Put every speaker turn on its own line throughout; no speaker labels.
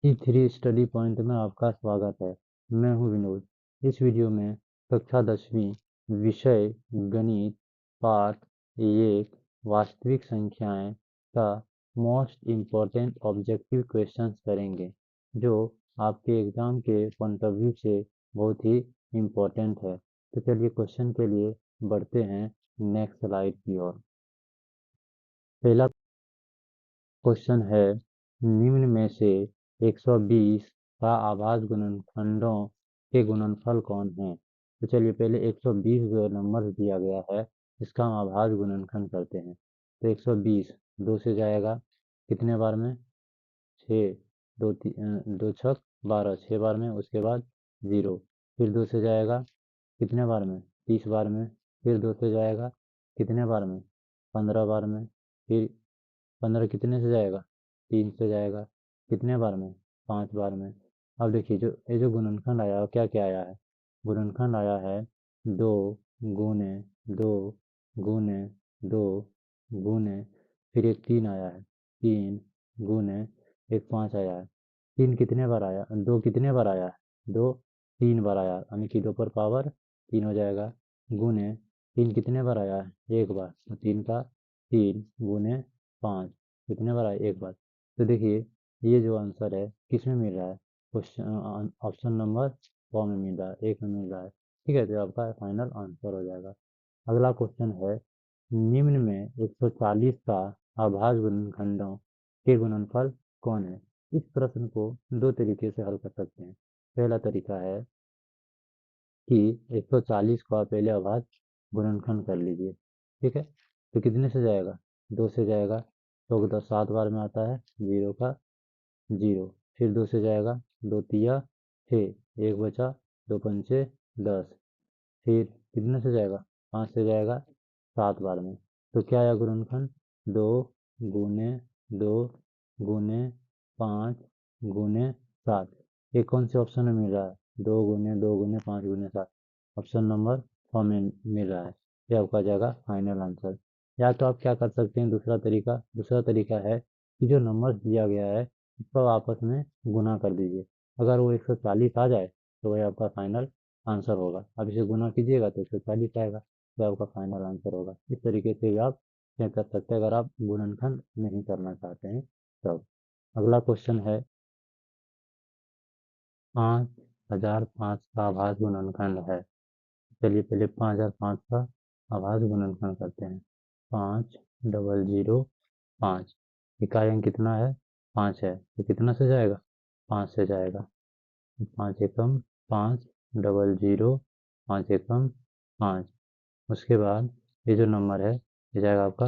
E3 study point में आपका स्वागत है। मैं हूं विनोद। इस वीडियो में कक्षा 10वीं विषय गणित पाठ 1 वास्तविक संख्याएं का मोस्ट इम्पोर्टेंट ऑब्जेक्टिव क्वेश्चंस करेंगे, जो आपके एग्जाम के पॉइंट ऑफ व्यू से बहुत ही इम्पोर्टेंट है। तो चलिए क्वेश्चन के लिए बढ़ते हैं नेक्स्ट स्लाइड की ओर। पहला क्वेश्चन है, निम्न में से 120 का आभाज्य गुणनखंडों के गुणनफल कौन है? तो चलिए पहले 120 जो नंबर दिया गया है इसका हम आभाज्य गुणनखंड करते हैं। तो 120 2 से जाएगा कितने बार में? 6, 2 छक 12, 6 बार में। उसके बाद 0, फिर 2 से जाएगा कितने बार में? 30 बार में। फिर 2 से जाएगा कितने बार में? 15 बार में। फिर 15 कितने से जाएगा? 3 से जाएगा कितने बार में? 5 बार में। अब देखिए जो गुणनखंड आया है क्या क्या आया है? गुणनखंड आया है 2 गुने 2 गुने 2 गुने, फिर एक 3 आया है 3 गुने एक 5 आया है। 3 कितने बार आया? 2 कितने बार आया है? 2 3 बार आया, यानी कि 2 पर पावर 3 हो जाएगा। गुने 3 कितने बार आया है? एक बार, तो 3 का 3 गुने 5 कितने बार आया? एक बार। तो देखिए ये जो आंसर है किस में मिल रहा है? क्वेश्चन ऑप्शन नंबर 4 में मिल रहा है, 1 में मिल रहा है। ठीक है, तो आपका फाइनल आंसर हो जाएगा। अगला क्वेश्चन है, निम्न में 140 का अभाज्य गुणनखंडों के गुणनफल कौन है? इस प्रश्न को दो तरीके से हल कर सकते हैं। पहला तरीका है कि 140 को आप पहले अभाज्य गुणनखंड कर लीजिए। ठीक है, तो कितने से जाएगा? 2 से जाएगा, तो 10 7 बार में आता है 0 का 0। फिर 2 से जाएगा 2 तिया 6, एक बचा 2 पंचे 10। फिर कितने से जाएगा? 5 से जाएगा 7 बार में। तो क्या आया गुणनखंड? 2 गुने 2 गुने 5 गुने 7। ये कौन से ऑप्शन में मिल रहा है? 2 गुने 2 गुने 5 गुने 7, ऑप्शन नंबर 4 में मिल रहा है। ये आपका जाएगा फाइनल आंसर। या तो आप क्या कर सकते हैं, दूसरा तरीका है कि जो नंबर दिया गया है उसको आपस में गुना कर दीजिए। अगर वो 140 आ जाए तो वही आपका फाइनल आंसर होगा। आप इसे गुना कीजिएगा तो 140 आएगा, तो आपका फाइनल आंसर होगा। इस तरीके से भी आप चेक कर सकते हैं अगर आप गुणनखंड नहीं करना चाहते हैं तब। अगला क्वेश्चन है, 5005 का आभाज्य गुणनखंड है। चलिए पहले 5005 का आभाज्य गुणनखंड करते हैं। 5005, इकाई अंक कितना है? 5 है, तो कितना से जाएगा? 5 से जाएगा। 5 एकम 5 डबल 0 5 एकम 5। उसके बाद ये जो नंबर है ये जाएगा आपका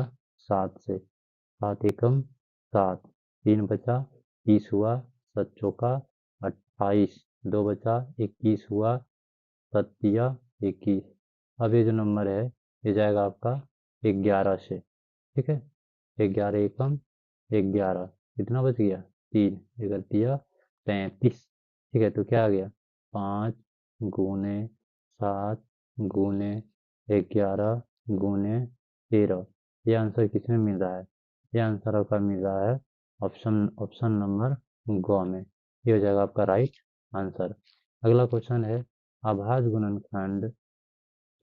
7 से। 7 एकम 7, 3 बचा 30 हुआ, 7 चौका 28, 2 बचा 21 हुआ, 7 तिया 21। अब ये जो नंबर है ये जाएगा आपका 11 से। ठीक है, 11 एकम 11, कितना बच गया? 3, 11 35। ठीक है, तो क्या आ गया? 5 गुने 7 गुने 11 गुने 13। ये आंसर किसमें मिल रहा है? ये आंसर आपका मिल रहा है ऑप्शन नंबर ग में। ये हो जाएगा आपका राइट आंसर। अगला क्वेश्चन है, अभाज्य गुणनखंड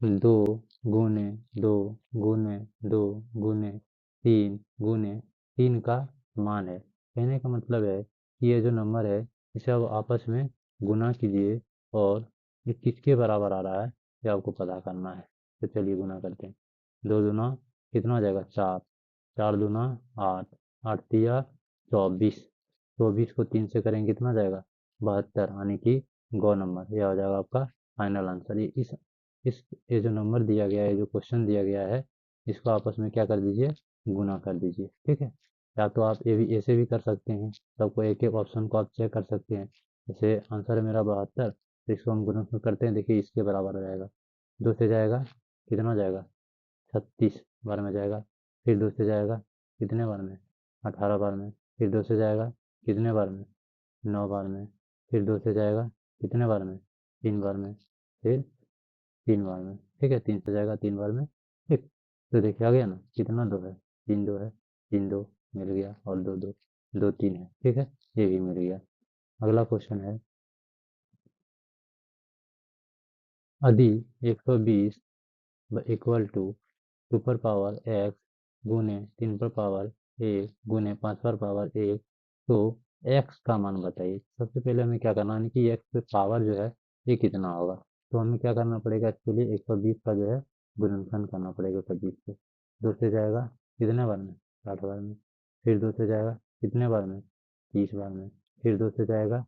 2 गुने 2 गुने 2 गुने 3 गुने 3 का मान है। कहने का मतलब है कि ये जो नंबर है इसे आप आपस में गुना कीजिए और ये किसके बराबर आ रहा है ये आपको पता करना है। तो चलिए गुना करते हैं। 2 दूना कितना हो जाएगा? 4, 4 दूना 8, 8 तिया 24, 24 को 3 से करेंगे कितना जाएगा? 72, यानी कि गौ नंबर। यह हो जाएगा आपका फाइनल आंसर। ये जो नंबर दिया गया है, जो क्वेश्चन दिया गया है, इसको आपस में क्या कर दीजिए? गुना कर दीजिए। ठीक है, या तो आप ये भी ऐसे भी कर सकते हैं, सबको एक एक ऑप्शन को आप चेक कर सकते हैं। जैसे आंसर है मेरा 72, तो इसको हम गुना करते हैं। देखिए इसके बराबर हो जाएगा। 2 से जाएगा कितना हो जाएगा? 36 बार में जाएगा। फिर 2 से जाएगा कितने बार में? 18 बार में। फिर 2 से जाएगा कितने बार में? 9 बार में। फिर 2 से जाएगा कितने बार में? 3 बार में। फिर 3 बार में। ठीक है, 3 से जाएगा 3 बार में। ठीक, तो देखिए आ गया ना, कितना 2 है? 3 2 है, 3 2 मिल गया, और 2 2 2 3 है। ठीक है, ये भी मिल गया। अगला क्वेश्चन है, यदि 120 इक्वल टू 2 पर पावर x गुने 3 पर पावर 1 गुने 5 पर पावर 1, तो x का मान बताइए। सबसे पहले हमें क्या करना है कि x पे पावर जो है ये कितना होगा, तो हमें क्या करना पड़ेगा, इसके लिए 120 का जो है गुणनफल करना पड़ेगा 120 से। 2 से जाएगा कितने बार में, 60 बार में। फिर 2 से जाएगा कितने बार में, 30 बार में। फिर 2 से जाएगा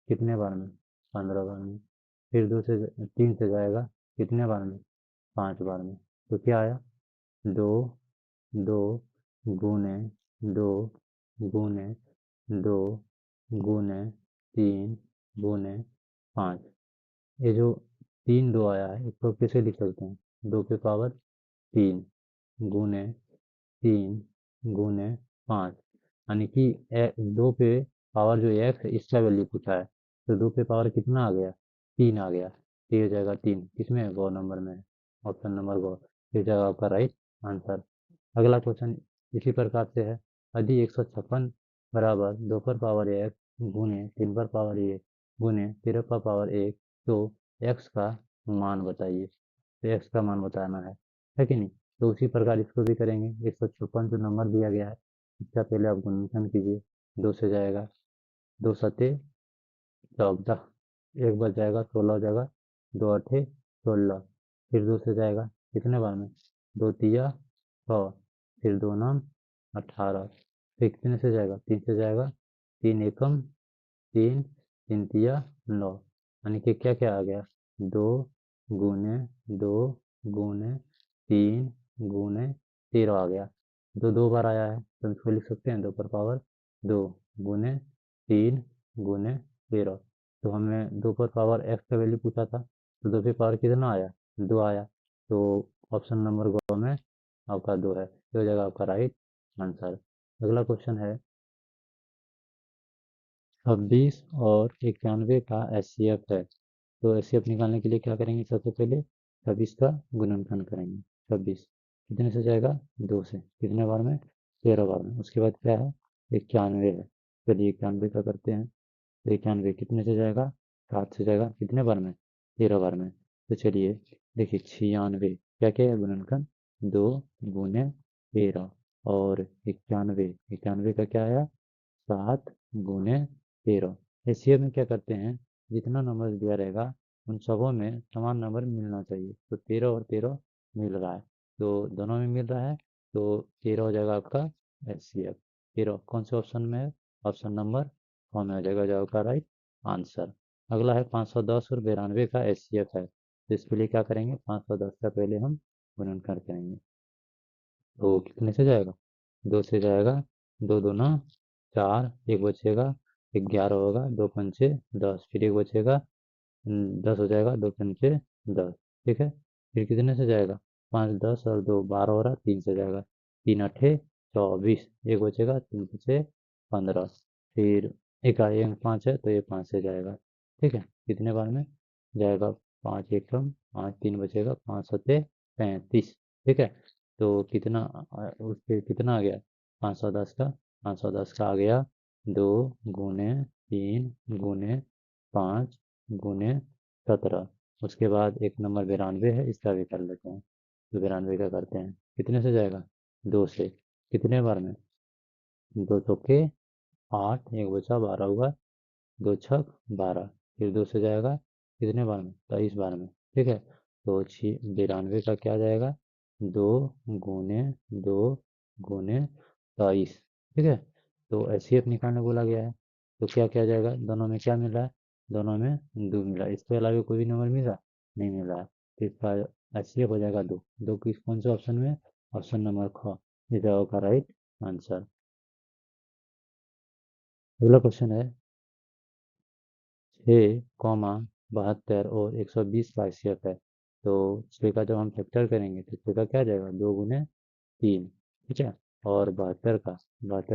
कितने बार में, 15 बार में। फिर 3 से जाएगा कितने बार में, 5 बार में। तो क्या आया, 2 2 गुने 2 गुने 2 गुने 3 गुने 5। ये जो 3 2 आया है इसको कैसे लिख सकते हैं, 2 की पावर 3 गुने 3 गुने 5, यानी कि 2 पे पावर जो x है इसका वैल्यू पूछा है, तो 2 पे पावर कितना आ गया, 3 आ गया। तो ये हो जाएगा 3, किसमें है, गौ नंबर में है, ऑप्शन नंबर गौ। ये हो जाएगा आपका राइट आंसर। अगला क्वेश्चन इसी प्रकार से है, यदि 156 बराबर 2 पर पावर x गुने 3 पर पावर 1 गुने 13 पर पावर 1, तो x का मान बताइए। तो x का मान बताना है कि नहीं। तो उसी प्रकार इसको भी करेंगे। 156 जो नंबर दिया गया है इसका पहले आप गुणनखंड कीजिए। 2 से जाएगा 2 सत्ते 14, एक बच जाएगा 16 हो जाएगा, 2 8 16। फिर 2 से जाएगा कितने बार में, 2 तिया 6, फिर 2 9 18। फिर कितने से जाएगा, 3 से जाएगा, 3 एकम 3, 3 तिया 9, यानी कि क्या क्या आ गया, 2 गुने 2 गुने 3 गुने 13 आ गया। 2 2 बार आया है तो इसको लिख सकते हैं 2 पर पावर 2 गुने 3 गुने 13। तो हमें 2 पर पावर x का वैल्यू पूछा था, तो 2 पे पावर कितना आया, 2 आया। तो ऑप्शन नंबर गो में आपका 2 है, ये हो जाएगा आपका राइट आंसर। अगला क्वेश्चन है, 26 और 91 का एचसीएफ है। तो एचसीएफ निकालने के लिए क्या करेंगे, सबसे पहले 26 का गुणनखंड करेंगे। 26 कितने से जाएगा, 2 से, कितने बार में, 13 बार में। उसके बाद क्या है, 91 है। चलिए 91 का करते हैं। तो 91 कितने से जाएगा, 7 से जाएगा कितने बार में, 13 बार में। तो चलिए देखिए 96 क्या क्या है गुणनखंड, 2 गुने 13 और 91, 91 का क्या आया, 7 गुने 13। एचसीएफ में क्या करते हैं, जितना नंबर दिया रहेगा उन सबों में समान नंबर मिलना चाहिए। तो 13 और 13 मिल रहा है, तो दोनों में मिल रहा है, तो 13 हो जाएगा आपका एचसीएफ। 13 कौन से ऑप्शन में है, ऑप्शन नंबर कौन में हो जाएगा, आपका राइट आंसर। अगला है 510 और 92 का एचसीएफ है। तो इसके लिए क्या करेंगे, 510 का पहले हम गुणनखंड करेंगे। तो कितने से जाएगा, 2 से जाएगा, 2 दूना 4, एक बचेगा, 11 होगा, 2 पंचे 10, फिर एक बचेगा, 10 हो जाएगा, 2 पंचे 10। ठीक है, फिर कितने से जाएगा, 5 10 और 2 12 हो रहा, 3 से जाएगा, 3 8 24, एक बचेगा, 3 5 15। फिर एक 5 है तो ये 5 से जाएगा। ठीक है, कितने बार में जाएगा, 5 एकम 5, 3 बचेगा, 5 सत्ते 35। ठीक है, तो कितना उसके कितना आ गया, 510 का, 510 का आ गया 2 गुने 3 गुने 5 गुने 17। उसके बाद एक नंबर 92 है, इसका भी कर लेते हैं। तो 92 का करते हैं, कितने से जाएगा, 2 से, कितने बार में, 2 चौके 8, एक बचा 12 हुआ, 2 छक 12। फिर 2 से जाएगा कितने बार में, 23 बार में। ठीक है, तो 92 का क्या जाएगा, 2 गुने 2 गुने 23। ठीक है, तो एचसीएफ निकालने बोला गया है, तो क्या क्या जाएगा, दोनों में क्या मिल रहा है, दोनों में 2 मिला है। इसके अलावा कोई भी नंबर मिल रहा, नहीं मिल रहा है। तो इसका एचसीएफ हो जाएगा 2। 2 किस कौन से ऑप्शन में, ऑप्शन नंबर ख, ये जाएगा राइट आंसर। अगला क्वेश्चन है, 6, 72 और 120 का एचसीएफ है। तो 6 का जब हम फैक्टर करेंगे तो 6 का क्या जाएगा, 2 गुने 3। ठीक है, और 72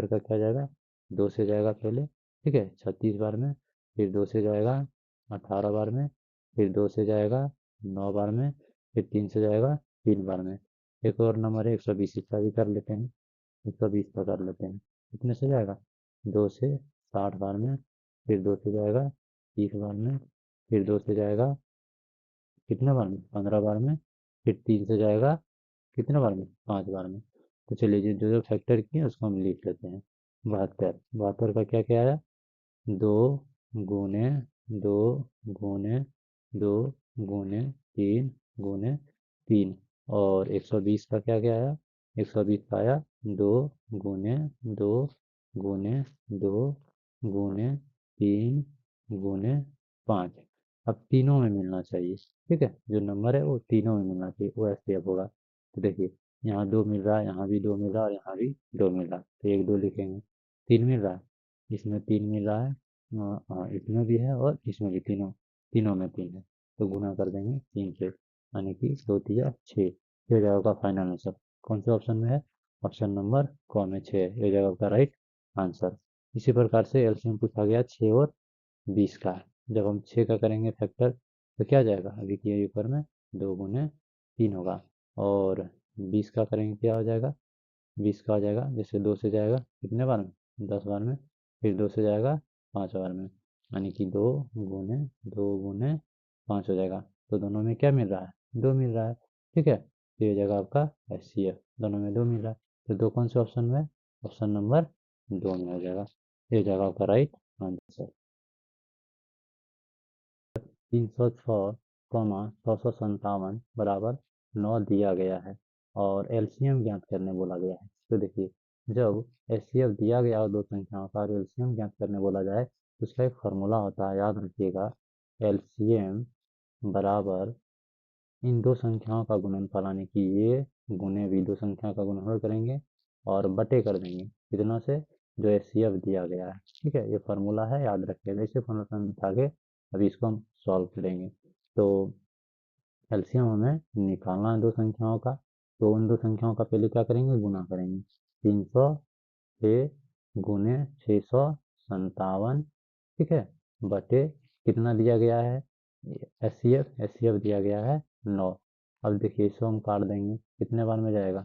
का क्या जाएगा, 2 से जाएगा पहले, ठीक है, 36 बार में। फिर 2 से जाएगा 18 बार में। फिर 2 से जाएगा 9 बार में। फिर 3 से जाएगा 3 बार में। एक और नंबर है 120, इसका भी कर लेते हैं। 120 का कर लेते हैं, कितने से जाएगा, 2 से 60 बार में। फिर 2 से जाएगा 30 बार में, फिर 2 से जाएगा कितने बार में, 15 बार में, फिर 3 से जाएगा कितने बार में, 5 बार में। तो चलिए जो जो फैक्टर किए उसको हम लिख लेते हैं। 72, 72 का क्या क्या आया, 2 गुने 2 गुने 2 गुने 3 गुने 3। और 120 का क्या क्या आया, 120 का आया 2 गुने 2 गुने 2 गुने 3 गुने 5। अब तीनों में मिलना चाहिए, ठीक है, जो नंबर है वो तीनों में मिलना चाहिए, वो ऐसे अब होगा। तो देखिए यहाँ 2 मिल रहा है, यहाँ भी 2 मिल रहा है और यहाँ भी 2 मिल रहा है, तो 1 2 लिखेंगे। 3 मिल रहा है, इसमें 3 मिल रहा है, हाँ इसमें भी है और इसमें भी, तीनों तीनों में 3 है, तो गुना कर देंगे 3 से, यानी कि 2 तिया 6। ये जगह का फाइनल आंसर कौन से ऑप्शन में है, ऑप्शन नंबर क में 6 है, ये जगह का राइट आंसर। इसी प्रकार से एलसीएम पूछा गया 6 और 20 का। जब हम 6 का करेंगे फैक्टर तो क्या जाएगा, अभी किए ऊपर में, 2 गुने 3 होगा। और 20 का करेंगे क्या हो जाएगा, 20 का आ जाएगा, जैसे 2 से जाएगा कितने बार में, 10 बार में, फिर 2 से जाएगा 5 बार में, यानी कि 2 गुने 5 हो जाएगा। तो दोनों में क्या मिल रहा है, 2 मिल रहा है, ठीक है। तो ये जगह आपका HCF, दोनों में 2 मिल रहा है, तो 2 कौन से ऑप्शन में है, ऑप्शन नंबर 2 में हो जाएगा। ये जगह आपका राइट आंसर। 306, 657 बराबर 9 दिया गया है और एलसीएम ज्ञात करने बोला गया है। तो देखिए जब एचसीएफ दिया गया हो दो संख्याओं का और एलसीएम ज्ञात करने बोला जाए तो उसका एक फार्मूला होता है, याद रखिएगा। एलसीएम बराबर इन दो संख्याओं का गुणनफल, यानी कि ये गुने भी दो संख्या का गुणनफल करेंगे और बटे कर देंगे कितना से, जो एचसीएफ दिया गया है, ठीक है। ये फार्मूला है, याद रखिएगा, इसे फार्मूला में बिठा के अभी इसको हम सॉल्व करेंगे। तो एलसीएम हमें निकालना है दो संख्याओं का, तो उन दो संख्याओं का पहले क्या करेंगे, गुना करेंगे। 306 गुने 657, ठीक है, बटे कितना दिया गया है, एचसीएफ दिया गया है 9। अब देखिए इसको हम काट देंगे, कितने बार में जाएगा,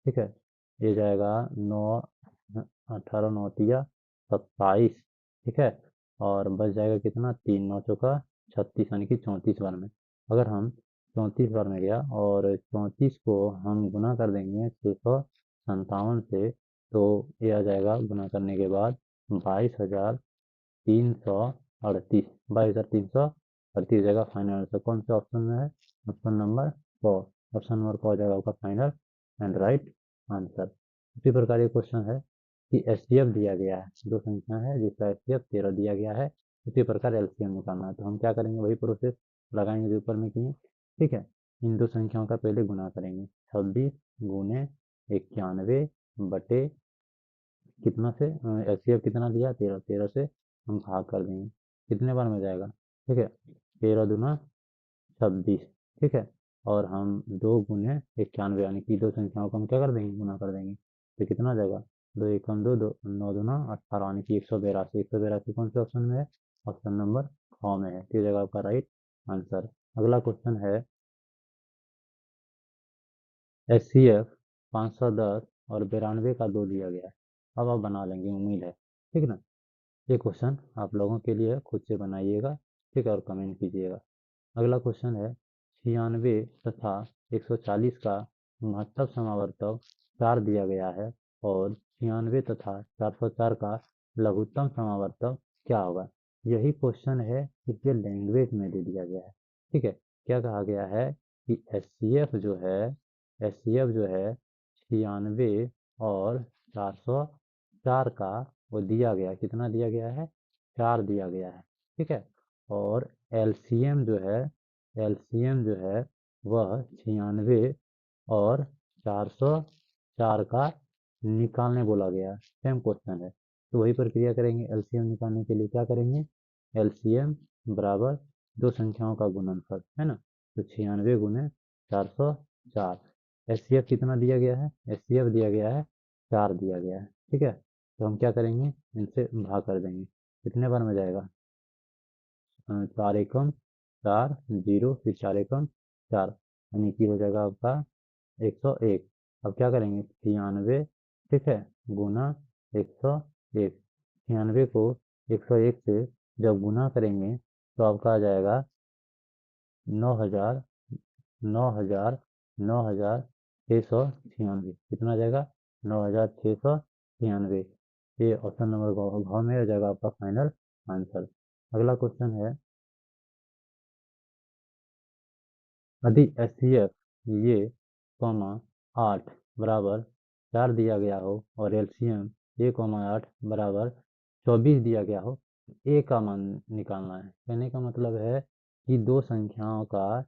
ठीक है, ये जाएगा 9, 18 9 तिया 27, ठीक है। और बच जाएगा कितना, 3 9 चौका 36, यानी कि 34 बार में। अगर हम 34 बार में गया और 34 को हम गुना कर देंगे 657 से, तो ये आ जाएगा गुना करने के बाद 22,338, 22,338 जगह फाइनल आंसर कौन से ऑप्शन में है, ऑप्शन नंबर 4। ऑप्शन नंबर 4 जगह आपका फाइनल एंड राइट आंसर। इसी प्रकार ये क्वेश्चन है कि एचसीएफ दिया गया है, दो संख्या है जिसका एचसीएफ 13 दिया गया है, इसी प्रकार एलसीएम निकालना है। तो हम क्या करेंगे, वही प्रोसेस लगाएंगे जो ऊपर में किए, ठीक है। इन दो संख्याओं का पहले गुना करेंगे, 26 गुने 91 बटे कितना से, एचसीएफ कितना दिया 13, 13 से हम भाग कर देंगे, कितने बार में जाएगा, ठीक है, 13 दूना 26, ठीक है। और हम 2 गुने 91, यानी कि दो संख्याओं को हम क्या कर देंगे, गुना कर देंगे, तो कितना आ जाएगा, 2 एकम 2, 2 9 दूना 18, यानी कि 182, 182 कौन से ऑप्शन में है, ऑप्शन नंबर ख में है, तो ये जगह आपका राइट आंसर। अगला क्वेश्चन है HCF 510 और 92 का 2 दिया गया है। अब आप बना लेंगे, उम्मीद है, ठीक है ना। ये क्वेश्चन आप लोगों के लिए खुद से बनाइएगा, ठीक है, और कमेंट कीजिएगा। अगला क्वेश्चन है 96 तथा 140 का महत्तम समावर्तक 4 दिया गया है और 96 तथा 404 का लघुत्तम समावर्तक क्या होगा। यही क्वेश्चन है, इसे लैंग्वेज में दे दिया गया है, ठीक है। क्या कहा गया है कि एच सी एफ जो है 96 और 404 का वो दिया गया, कितना दिया गया है, 4 दिया गया है, ठीक है। और एलसीएम जो है वह 96 और 404 का निकालने बोला गया, सेम क्वेश्चन है। तो वही प्रक्रिया करेंगे, एलसीएम निकालने के लिए क्या करेंगे, एलसीएम बराबर दो संख्याओं का गुणनफल, है ना। तो 96 गुने 404, एचसीएफ कितना दिया गया है, एचसीएफ दिया गया है 4 दिया गया है, ठीक है। तो हम क्या करेंगे, इनसे भाग कर देंगे, कितने बार में जाएगा, 4 एकम 4 जीरो, फिर 4 एकम 4, यानी कि हो जाएगा आपका 101। अब क्या करेंगे, 96, ठीक है, गुना 101, 96 को 101 से जब गुना करेंगे तो आपका आ जाएगा 9,000, 9,000, 9,696। कितना आ जाएगा? 9,696। ये ऑप्शन नंबर घ में हो जाएगा आपका फाइनल आंसर। अगला क्वेश्चन है, यदि एचसीएफ ये 8 बराबर 4 दिया गया हो और एलसीएम 8 बराबर 24 दिया गया हो, ए का मान निकालना है। कहने का मतलब है कि दो संख्याओं का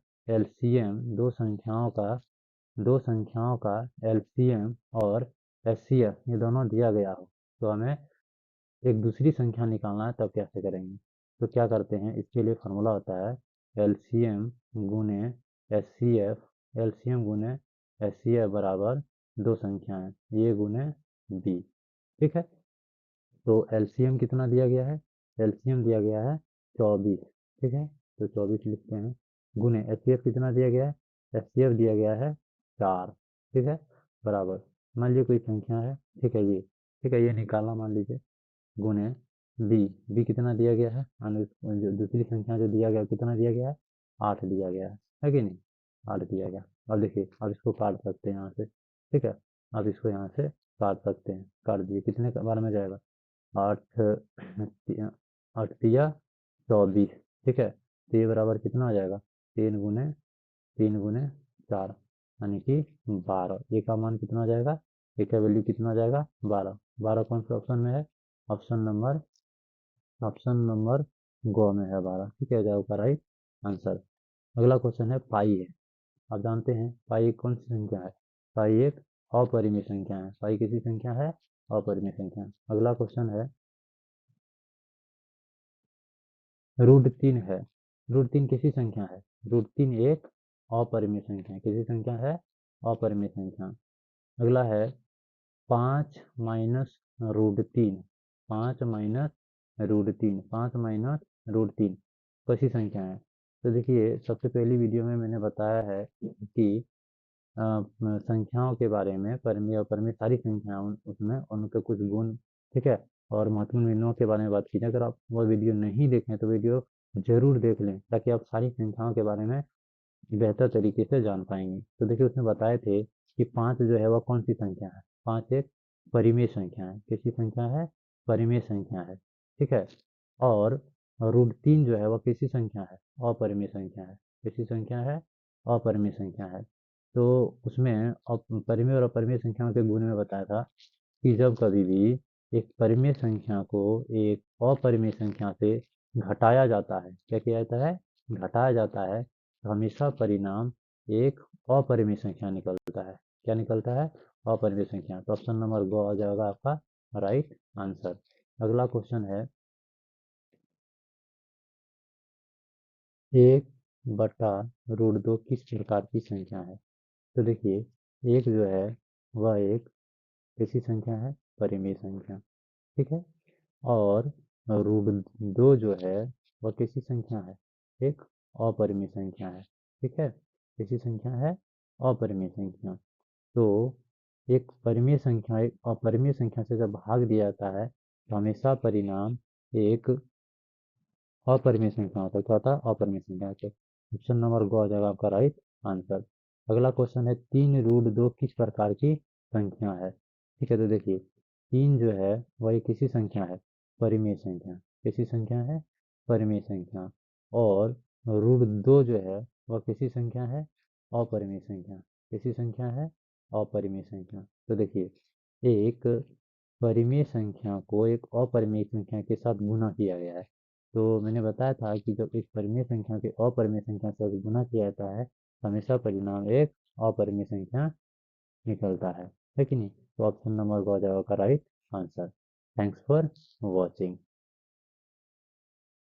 एलसीएम और एचसीएफ ये दोनों दिया गया हो, तो हमें एक दूसरी संख्या निकालना है। तब कैसे करेंगे? तो क्या करते हैं, इसके लिए फार्मूला होता है एलसीएम गुने एचसीएफ, एलसीएम गुने एचसीएफ बराबर दो संख्याएं ए गुने बी। ठीक है, तो एलसीएम कितना दिया गया है? एलसीएम दिया गया है 24। ठीक है, तो 24 लिखते हैं, गुने एचसीएफ कितना दिया गया है? एचसीएफ दिया गया है 4। ठीक है, बराबर मान लीजिए कोई संख्या है, ठीक है ये, ठीक है ये निकालना मान लीजिए, गुने बी, बी कितना दिया गया है? जो दूसरी संख्या जो दिया गया कितना दिया गया है? 8 दिया गया है कि नहीं? 8 दिया गया। अब देखिए, अब इसको काट सकते हैं यहाँ से। ठीक है, अब इसको यहाँ से काट सकते हैं, काट दिए, कितने बार में जाएगा? 8 8 तिया 24। ठीक है, तो ये बराबर कितना हो जाएगा? 3 गुने 4, यानी कि 12। ए का मान कितना हो जाएगा? ए का वैल्यू कितना हो जाएगा? 12। 12 कौन से ऑप्शन में है? ऑप्शन नंबर गो में है 12। ठीक है, जाओ का राइट आंसर। अगला क्वेश्चन है पाई है। आप जानते हैं पाई एक कौन सी संख्या है? पाई एक अपरिमेय संख्या है। पाई किसी संख्या है? अपरिमेय संख्या। अगला क्वेश्चन है, √3 है। √3 किसी संख्या है? √3 एक अपरिमेय संख्या है। किसी संख्या है? अपरिमेय संख्या। अगला है 5 माइनस √3। 5 माइनस √3, 5 माइनस √3 कैसी संख्या है? तो देखिए, सबसे पहली वीडियो में मैंने बताया है कि संख्याओं के बारे में, परिमेय और अपरिमेय सारी संख्याएं उसमें उनके कुछ गुण, ठीक है, और महत्वपूर्ण बिंदुओं के बारे में बात की जाए। अगर आप वो वीडियो नहीं देखें तो वीडियो जरूर देख लें, ताकि आप सारी संख्याओं के बारे में बेहतर तरीके से जान पाएंगे। तो देखिए, उसमें बताए थे कि 5 जो है वह कौन सी संख्या है? 5 एक परिमेय संख्या है। कैसी संख्या है? परिमेय संख्या है। ठीक है, और √3 जो है वह कैसी संख्या है? अपरिमेय संख्या है। कैसी संख्या है? अपरिमेय संख्या है। तो उसमें परिमेय और अपरिमेय संख्याओं के गुण में बताया था कि जब कभी भी एक परिमेय संख्या को एक अपरिमेय संख्या से घटाया जाता है, क्या किया जाता है? घटाया जाता है, तो हमेशा परिणाम एक अपरिमेय संख्या निकलता है। क्या निकलता है? अपरिमेय संख्या। तो ऑप्शन नंबर गो आ जाएगा आपका राइट आंसर। अगला क्वेश्चन है, 1/√2 किस प्रकार की संख्या है? तो देखिए, एक जो है वह एक कैसी संख्या है? परिमेय संख्या। ठीक है, और √2 जो है वह कैसी संख्या है? एक अपरिमेय संख्या है। ठीक है, कैसी संख्या है? अपरिमेय संख्या। तो एक परिमेय संख्या एक अपरिमेय संख्या से जब भाग दिया जाता है, तो हमेशा परिणाम एक अपरिमेय संख्या होता है। क्या होता है? अपरिमेय संख्या होता है। ऑप्शन नंबर गो आ जाएगा आपका राइट आंसर। अगला क्वेश्चन है, 3√2 किस प्रकार की संख्या है? ठीक है, तो देखिए, 3 जो है वह एक किसी संख्या है? परिमेय संख्या। कैसी संख्या है? परिमेय संख्या। और √2 जो है वह किसी संख्या है? अपरिमेय संख्या। कैसी संख्या है? अपरिमेय संख्या। तो देखिए, एक परिमेय संख्या को एक अपरिमेय संख्या के साथ गुणा किया गया है। तो मैंने बताया था कि जब एक परिमेय संख्या के अपरिमेय संख्या से गुणा किया जाता है, हमेशा परिणाम एक अपरिमेय संख्या निकलता है कि नहीं? तो ऑप्शन नंबर हो जाएगा right answer. Thanks for watching.